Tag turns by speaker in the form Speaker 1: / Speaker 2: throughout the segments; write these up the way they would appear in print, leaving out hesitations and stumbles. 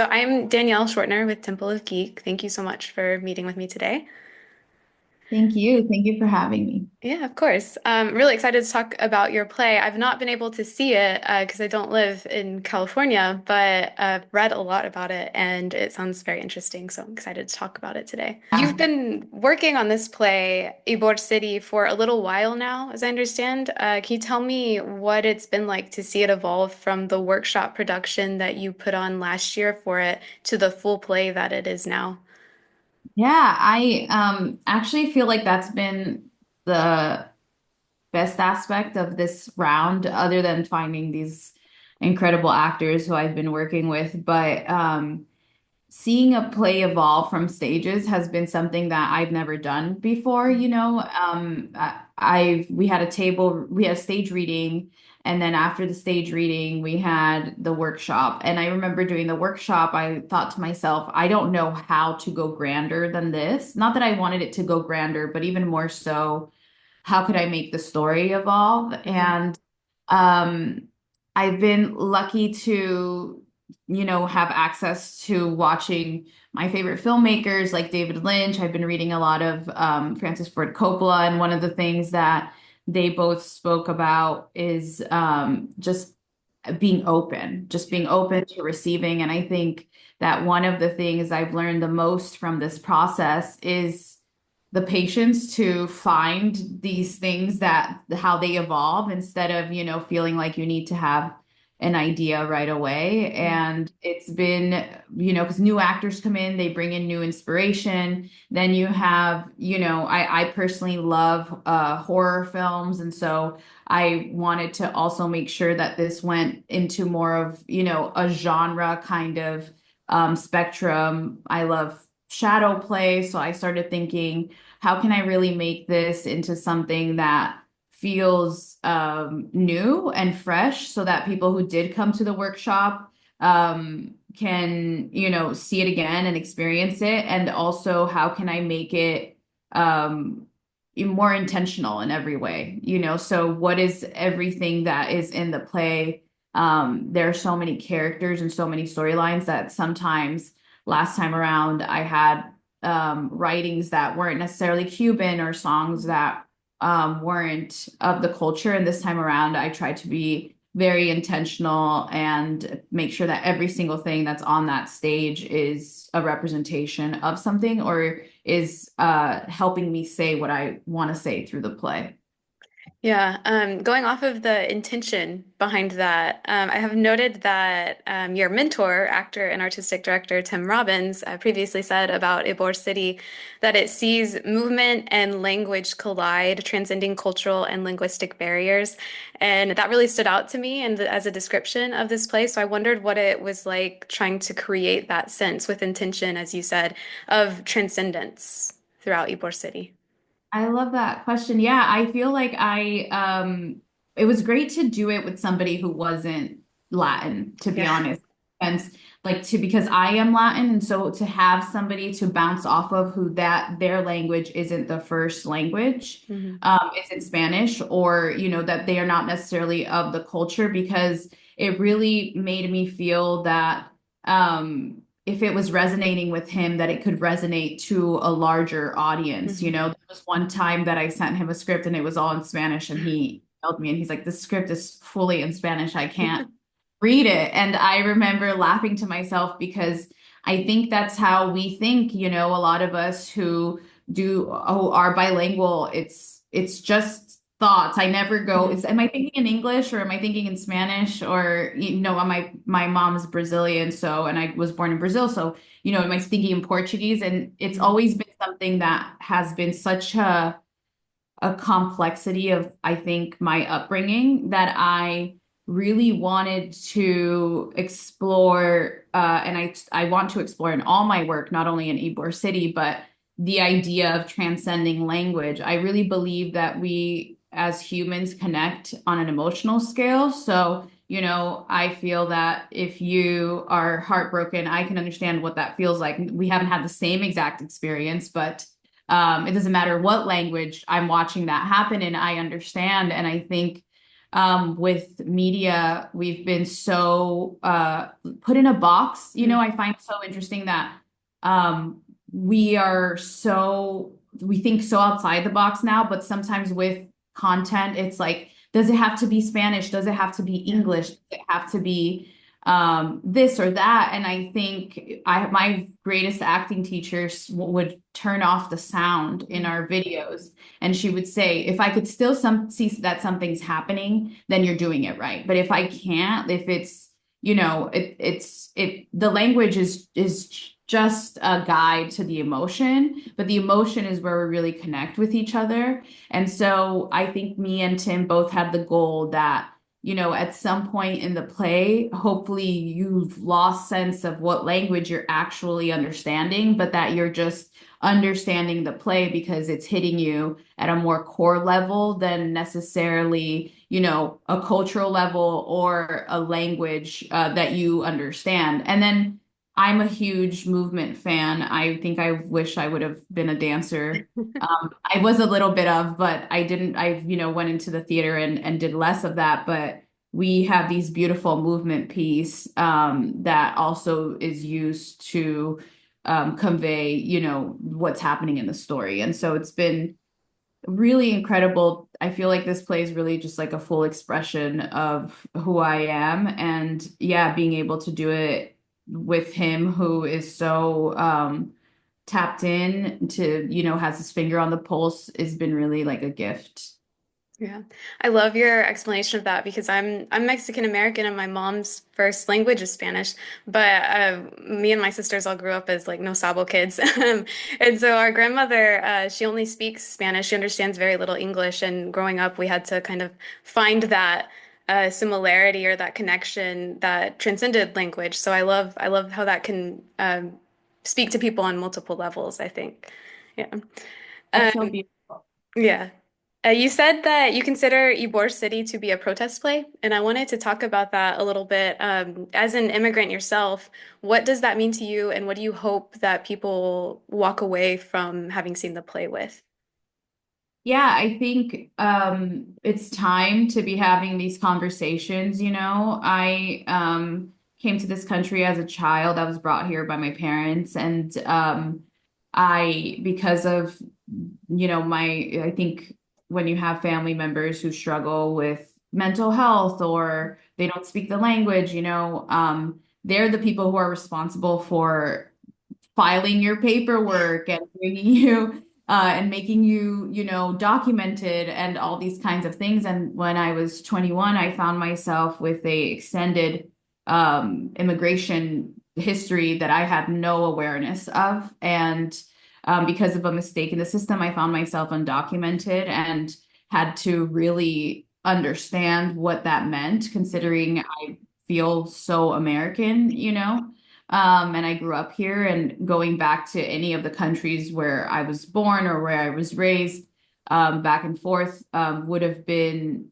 Speaker 1: So I'm Danielle Shortner with Temple of Geek. Thank you so much for meeting with me today.
Speaker 2: Thank you. Thank you for having me.
Speaker 1: Yeah, of course. Really excited to talk about your play. I've not been able to see it because I don't live in California, but I've read a lot about it and it sounds very interesting. So I'm excited to talk about it today. You've
Speaker 2: Yeah.
Speaker 1: been working on this play, Ybor City, for a little while now, as I understand. Can you tell me what it's been like to see it evolve from the workshop production that you put on last year for it to the full play that it is now?
Speaker 2: Yeah, I actually feel like that's been the best aspect of this round, other than finding these incredible actors who I've been working with. But seeing a play evolve from stages has been something that I've never done before, you know. We had we had a stage reading, and then after the stage reading, we had the workshop. And I remember doing the workshop, I thought to myself, I don't know how to go grander than this. Not that I wanted it to go grander, but even more so, how could I make the story evolve?
Speaker 1: Mhm.
Speaker 2: And um, I've been lucky to, have access to watching my favorite filmmakers like David Lynch. I've been reading a lot of Francis Ford Coppola, and one of the things that they both spoke about is just being open to receiving. And I think that one of the things I've learned the most from this process is the patience to find these things that how they evolve instead of, feeling like you need to have an idea right away. And it's been, because new actors come in, they bring in new inspiration. Then you have, I personally love horror films. And so I wanted to also make sure that this went into more of, a genre kind of spectrum. I love shadow play. So I started thinking, how can I really make this into something that feels new and fresh so that people who did come to the workshop can, see it again and experience it? And also, how can I make it um, more intentional in every way? So what is everything that is in the play? There are so many characters and so many storylines that sometimes last time around I had writings that weren't necessarily Cuban or songs that weren't of the culture. And this time around, I tried to be very intentional and make sure that every single thing that's on that stage is a representation of something or is helping me say what I want to say through the play.
Speaker 1: Yeah, going off of the intention behind that, I have noted that your mentor, actor and artistic director Tim Robbins, previously said about Ybor City that it sees movement and language collide, transcending cultural and linguistic barriers. And that really stood out to me and as a description of this place. So I wondered what it was like trying to create that sense with intention, as you said, of transcendence throughout Ybor City.
Speaker 2: I love that question. Yeah, I feel like it was great to do it with somebody who wasn't Latin, to be
Speaker 1: Yeah.
Speaker 2: honest. And because I am Latin, and so to have somebody to bounce off of who that their language isn't the first language,
Speaker 1: Mhm.
Speaker 2: isn't Spanish, or that they are not necessarily of the culture, because it really made me feel that if it was resonating with him, that it could resonate to a larger audience.
Speaker 1: Mhm.
Speaker 2: There was one time that I sent him a script and it was all in Spanish, and he emailed me and he's like, "This script is fully in Spanish. I can't read it." And I remember laughing to myself because I think that's how we think, a lot of us who are bilingual, it's just thoughts. I never go,
Speaker 1: Mhm.
Speaker 2: am I thinking in English or am I thinking in Spanish? Or, my mom's Brazilian, so, and I was born in Brazil, so, am I thinking in Portuguese? And it's
Speaker 1: Mhm.
Speaker 2: always been something that has been such a complexity of, I think, my upbringing that I really wanted to explore, and I want to explore in all my work, not only in Ybor City, but the idea of transcending language. I really believe that we as humans connect on an emotional scale. So, I feel that if you are heartbroken, I can understand what that feels like. We haven't had the same exact experience, but it doesn't matter what language I'm watching that happen and I understand. And I think with media, we've been so put in a box. You know,
Speaker 1: Mm,
Speaker 2: I find it so interesting that um, we think so outside the box now, but sometimes with content, it's like, does it have to be Spanish? Does it have to be
Speaker 1: yeah.
Speaker 2: English? Does it have to be this or that? And I think my greatest acting teachers would turn off the sound in
Speaker 1: Mm.
Speaker 2: our videos, and she would say, if I could still see that something's happening, then you're doing it right. But if I can't, if it's, the language is just a guide to the emotion, but the emotion is where we really connect with each other. And so I think me and Tim both had the goal that, at some point in the play, hopefully you've lost sense of what language you're actually understanding, but that you're just understanding the play because it's hitting you at a more core level than necessarily, a cultural level or a language that you understand. And then I'm a huge movement fan. I think I wish I would have been a dancer. I was a little bit of, but I didn't. I, went into the theater and did less of that. But we have these beautiful movement piece that also is used to convey, what's happening in the story. And so it's been really incredible. I feel like this play is really just like a full expression of who I am. And yeah, being able to do it with him, who is so tapped in to, has his finger on the pulse, has been really like a gift.
Speaker 1: Yeah. I love your explanation of that because I'm Mexican American and my mom's first language is Spanish, but me and my sisters all grew up as like no sabo kids. And so our grandmother, she only speaks Spanish. She understands very little English, and growing up we had to kind of find that similarity or that connection that transcended language. So I love how that can speak to people on multiple levels, I think. Yeah.
Speaker 2: That's so
Speaker 1: Um,
Speaker 2: beautiful.
Speaker 1: yeah. You said that you consider Ybor City to be a protest play, and I wanted to talk about that a little bit. As an immigrant yourself, what does that mean to you, and what do you hope that people walk away from having seen the play with?
Speaker 2: Yeah, I think it's time to be having these conversations, I came to this country as a child. I was brought here by my parents, and because of, I think when you have family members who struggle with mental health or they don't speak the language, they're the people who are responsible for filing your paperwork and bringing you and making you, documented and all these kinds of things. And when I was 21, I found myself with a extended immigration history that I had no awareness of. And because of a mistake in the system, I found myself undocumented and had to really understand what that meant, considering I feel so American, and I grew up here, and going back to any of the countries where I was born or where I was raised, back and forth, would have been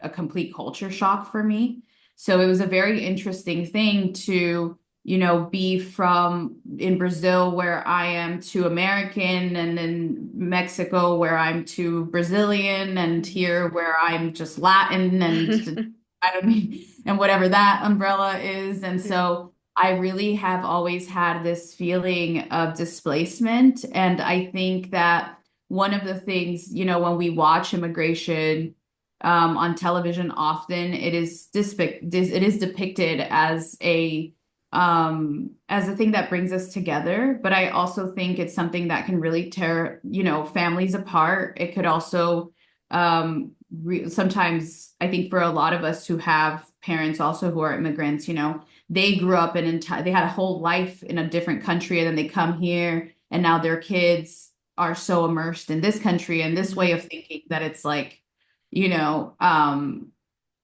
Speaker 2: a complete culture shock for me. So it was a very interesting thing to, be from in Brazil where I am to American, and in Mexico where I'm to Brazilian, and here where I'm just Latin, and I don't mean, and whatever that umbrella is. And
Speaker 1: Yeah.
Speaker 2: so I really have always had this feeling of displacement. And I think that one of the things, when we watch immigration on television, often it is depicted as a thing that brings us together. But I also think it's something that can really tear, families apart. It could also sometimes, I think, for a lot of us who have parents also who are immigrants, they grew up they had a whole life in a different country, and then they come here, and now their kids are so immersed in this country and this way
Speaker 1: Mhm.
Speaker 2: of thinking that it's like, you know,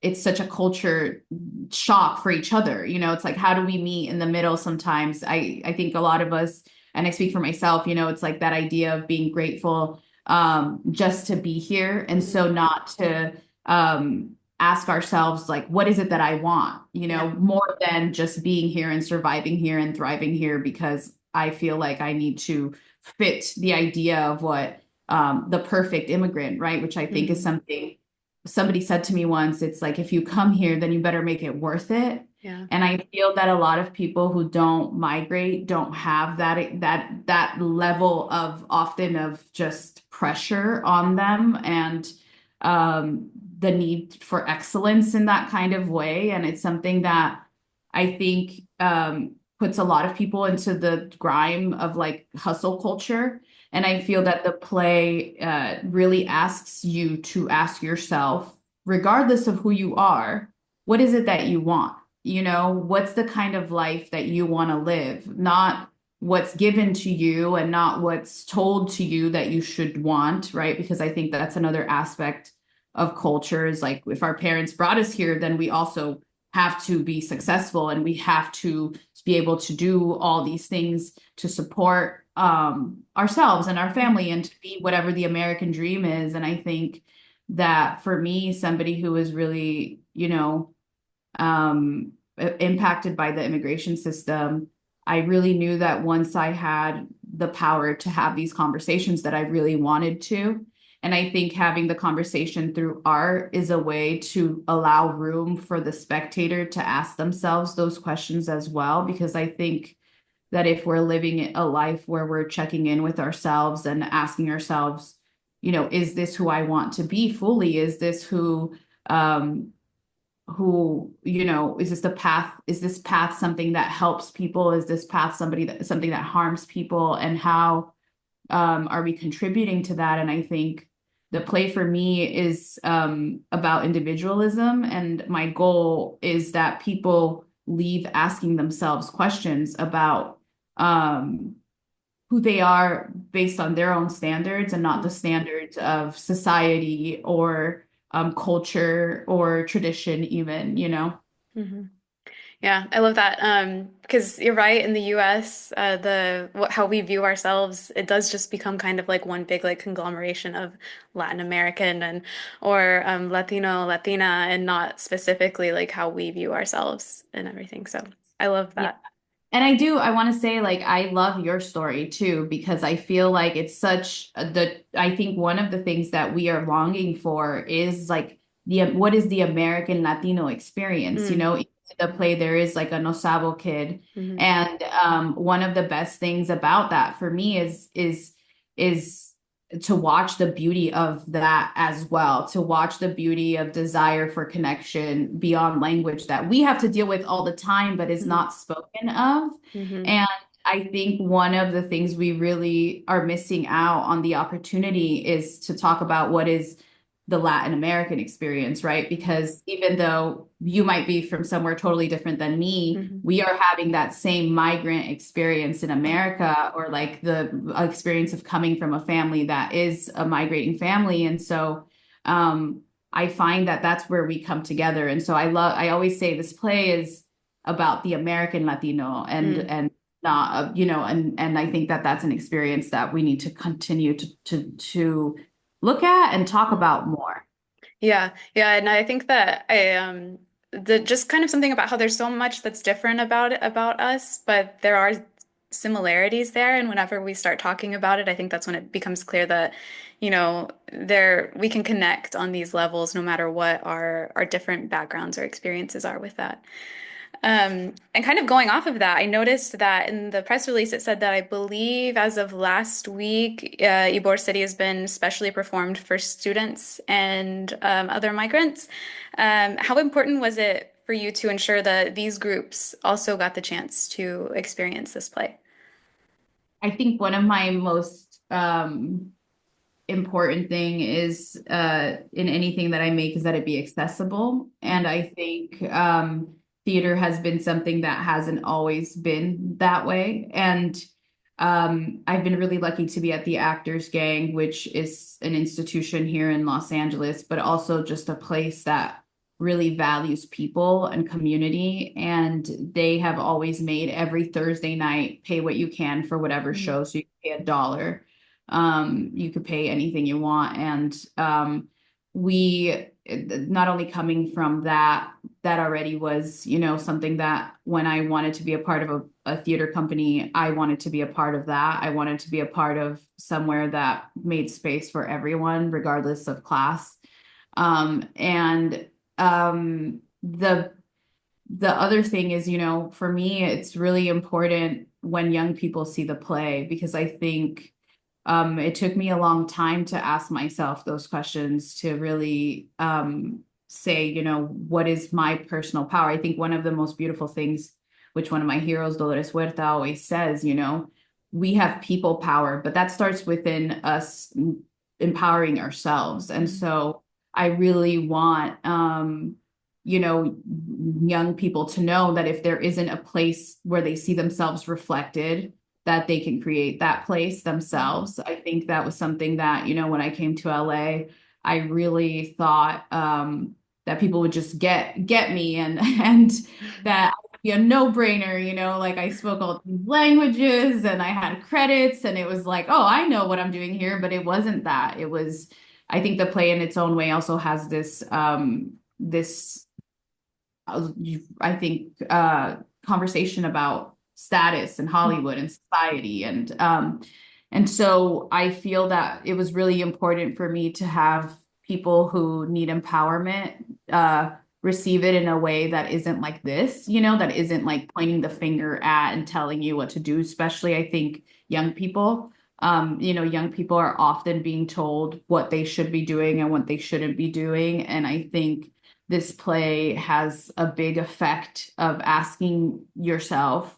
Speaker 2: it's such a culture shock for each other. It's like, how do we meet in the middle sometimes? I think a lot of us, and I speak for myself, it's like that idea of being grateful just to be here. And
Speaker 1: Mhm.
Speaker 2: so not to ask ourselves, like, what is it that I want,
Speaker 1: Yeah.
Speaker 2: more than just being here and surviving here and thriving here because I feel like I need to fit the idea of what the perfect immigrant, right? Which I think is
Speaker 1: Mhm.
Speaker 2: something. somebody said to me once, it's like, if you come here, then you better make it worth it.
Speaker 1: Yeah.
Speaker 2: And I feel that a lot of people who don't migrate don't have that level of often of just pressure on them, and um, the need for excellence in that kind of way. And it's something that I think puts a lot of people into the grime of like hustle culture. And I feel that the play really asks you to ask yourself, regardless of who you are, what is it that you want? You know, what's the kind of life that you want to live? Not what's given to you and not what's told to you that you should want, right? Because I think that's another aspect of culture is like if our parents brought us here, then we also have to be successful and we have to be able to do all these things to support ourselves and our family and to be whatever the American dream is. And I think that for me, somebody who is really, impacted by the immigration system, I really knew that once I had the power to have these conversations that I really wanted to. And I think having the conversation through art is a way to allow room for the spectator to ask themselves those questions as well. Because I think that if we're living a life where we're checking in with ourselves and asking ourselves, is this who I want to be fully? Is this is this the path? Is this path something that helps people? Is this path something that harms people? And how are we contributing to that? And I think the play for me is about individualism. And my goal is that people leave asking themselves questions about who they are based on their own standards and not the standards of society or culture or tradition, even.
Speaker 1: Hmm. Yeah, I love that. Because you're right, in the US, how we view ourselves, it does just become kind of like one big like conglomeration of Latin American and or Latino, Latina, and not specifically like how we view ourselves and everything. So I love
Speaker 2: Yeah.
Speaker 1: that.
Speaker 2: And I want to say, like, I love your story too, because I feel like it's I think one of the things that we are longing for is like what is the American Latino experience?
Speaker 1: Mm,
Speaker 2: In the play, there is like a no sabo kid.
Speaker 1: hmm
Speaker 2: And one of the best things about that for me is to watch the beauty of that as well, to watch the beauty of desire for connection beyond language that we have to deal with all the time, but is
Speaker 1: hmm
Speaker 2: not spoken of.
Speaker 1: hmm
Speaker 2: And I think one of the things we really are missing out on the opportunity is to talk about what is the Latin American experience, right? Because even though you might be from somewhere totally different than me,
Speaker 1: hmm
Speaker 2: we are having that same migrant experience in America, or like the experience of coming from a family that is a migrating family. And so I find that that's where we come together. And so I always say this play is about the American Latino
Speaker 1: mm.
Speaker 2: and not, and I think that that's an experience that we need to continue to look at and talk about more.
Speaker 1: Yeah, yeah, and I think that the just kind of something about how there's so much that's different about us, but there are similarities there, and whenever we start talking about it, I think that's when it becomes clear that, there we can connect on these levels no matter what our different backgrounds or experiences are with that. And kind of going off of that, I noticed that in the press release it said that I believe as of last week, Ybor City has been specially performed for students and other migrants. How important was it for you to ensure that these groups also got the chance to experience this play?
Speaker 2: I think one of my most important thing is in anything that I make is that it be accessible. And I think theater has been something that hasn't always been that way. And I've been really lucky to be at the Actors Gang, which is an institution here in Los Angeles, but also just a place that really values people and community. And they have always made every Thursday night pay what you can for whatever
Speaker 1: Mhm.
Speaker 2: show. So you can pay $1. You could pay anything you want. And we not only coming from that already was, something that when I wanted to be a part of a theater company, I wanted to be a part of that. I wanted to be a part of somewhere that made space for everyone, regardless of class. And the other thing is, for me, it's really important when young people see the play because I think it took me a long time to ask myself those questions to really say, what is my personal power? I think one of the most beautiful things, which one of my heroes, Dolores Huerta, always says, we have people power, but that starts within us empowering ourselves. And so I really want, young people to know that if there isn't a place where they see themselves reflected, that they can create that place themselves. I think that was something that, when I came to LA, I really thought that people would just get me and that would be a no-brainer, like I spoke all these languages and I had credits and it was like, oh, I know what I'm doing here, but it wasn't that. It was, I think the play in its own way also has this I think conversation about status and Hollywood and society and so I feel that it was really important for me to have people who need empowerment receive it in a way that isn't like this, that isn't like pointing the finger at and telling you what to do, especially I think young people. Young people are often being told what they should be doing and what they shouldn't be doing. And I think this play has a big effect of asking yourself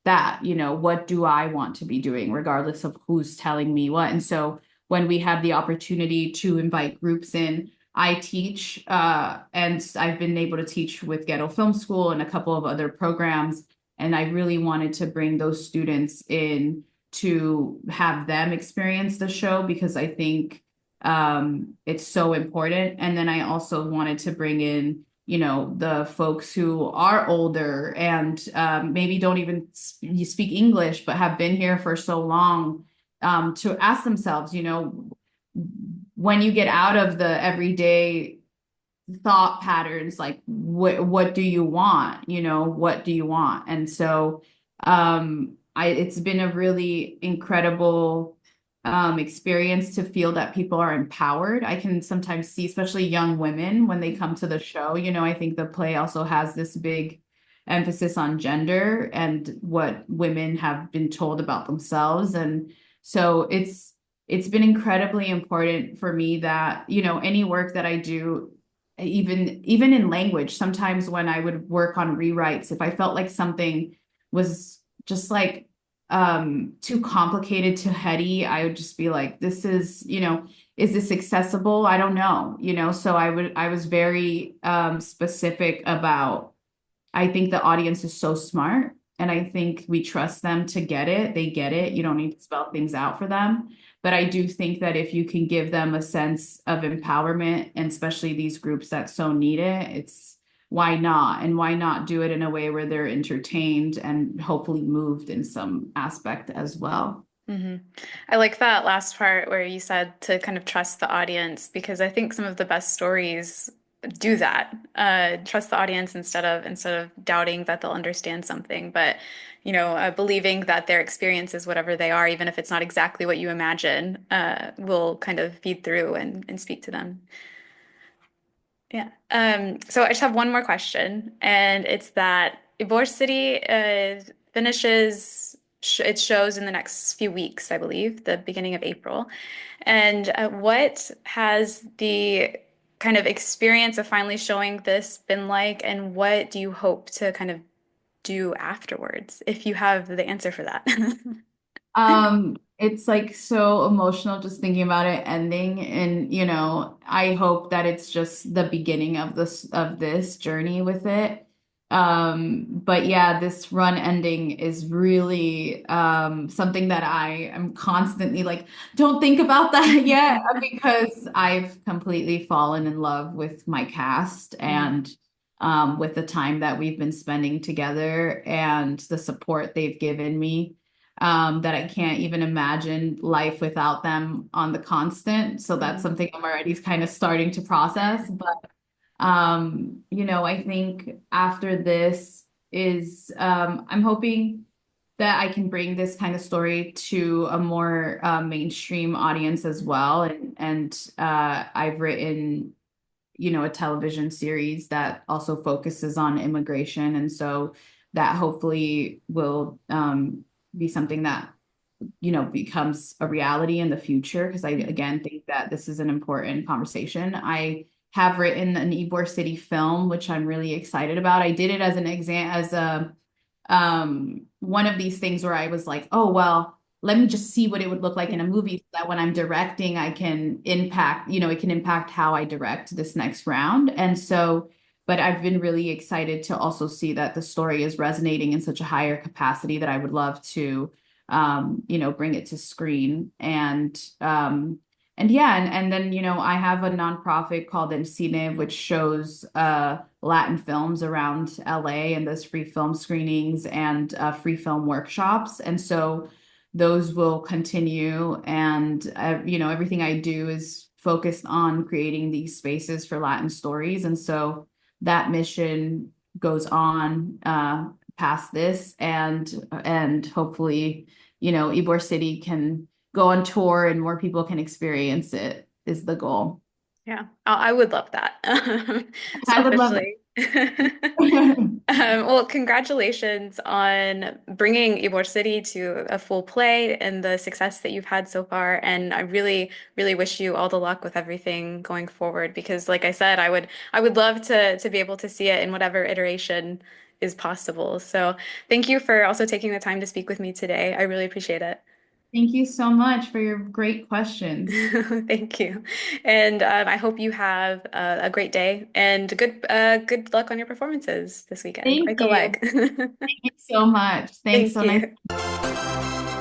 Speaker 2: that, what do I want to be doing, regardless of who's telling me what. And so when we have the opportunity to invite groups in, I teach, and I've been able to teach with Ghetto Film School and a couple of other programs. And I really wanted to bring those students in to have them experience the show because I think it's so important. And then I also wanted to bring in, the folks who are older and maybe don't even speak English, but have been here for so long to ask themselves, when you get out of the everyday thought patterns, like what do you want? What do you want? And so it's been a really incredible experience to feel that people are empowered. I can sometimes see, especially young women, when they come to the show, I think the play also has this big emphasis on gender and what women have been told about themselves. And so it's been incredibly important for me that, any work that I do, even in language, sometimes when I would work on rewrites, if I felt like something was just like too complicated, too heady, I would just be like, this is, is this accessible? I don't know, so I was very specific about, I think the audience is so smart and I think we trust them to get it. They get it. You don't need to spell things out for them. But I do think that if you can give them a sense of empowerment, and especially these groups that so need it, it's why not? And why not do it in a way where they're entertained and hopefully moved in some aspect as well?
Speaker 1: hmm I like that last part where you said to kind of trust the audience because I think some of the best stories do that. Trust the audience instead of doubting that they'll understand something, but believing that their experience is whatever they are, even if it's not exactly what you imagine, will kind of feed through and speak to them. Yeah. So I just have one more question, and it's that Ybor City finishes sh its shows in the next few weeks, I believe, the beginning of April. And what has the kind of experience of finally showing this been like, and what do you hope to kind of do afterwards, if you have the answer for that?
Speaker 2: It's like so emotional just thinking about it ending. And, I hope that it's just the beginning of this journey with it. But yeah, this run ending is really something that I am constantly like, don't think about that yet, because I've completely fallen in love with my cast
Speaker 1: Mhm.
Speaker 2: and with the time that we've been spending together and the support they've given me, that I can't even imagine life without them on the constant. So that's
Speaker 1: Mhm.
Speaker 2: something I'm already kind of starting to process. But I think after this is I'm hoping that I can bring this kind of story to a more mainstream audience as well. And I've written a television series that also focuses on immigration. And so that hopefully will be something that becomes a reality in the future. Because I, again, think that this is an important conversation. I have written an Ybor City film, which I'm really excited about. I did it as an exam, as a one of these things where I was like, oh, well, let me just see what it would look like in a movie so that when I'm directing, I can impact, it can impact how I direct this next round. And so, but I've been really excited to also see that the story is resonating in such a higher capacity that I would love to bring it to screen. And yeah, and then, I have a nonprofit called Cine, which shows Latin films around LA, and does free film screenings and free film workshops. And so those will continue. And, everything I do is focused on creating these spaces for Latin stories. And so that mission goes on past this, and hopefully, Ybor City can go on tour and more people can experience it is the goal.
Speaker 1: Yeah, I would love that.
Speaker 2: I would love
Speaker 1: Selfishly.
Speaker 2: it.
Speaker 1: Well, congratulations on bringing Ybor City to a full play and the success that you've had so far. And I really, really wish you all the luck with everything going forward because, like I said, I would love to be able to see it in whatever iteration is possible. So thank you for also taking the time to speak with me today. I really appreciate it.
Speaker 2: Thank you so much for your great questions.
Speaker 1: Thank you. And I hope you have a great day and good luck on your performances this weekend.
Speaker 2: Thank
Speaker 1: Break a
Speaker 2: you.
Speaker 1: leg.
Speaker 2: Thank you so much. Thanks.
Speaker 1: Thank
Speaker 2: So nice.
Speaker 1: you.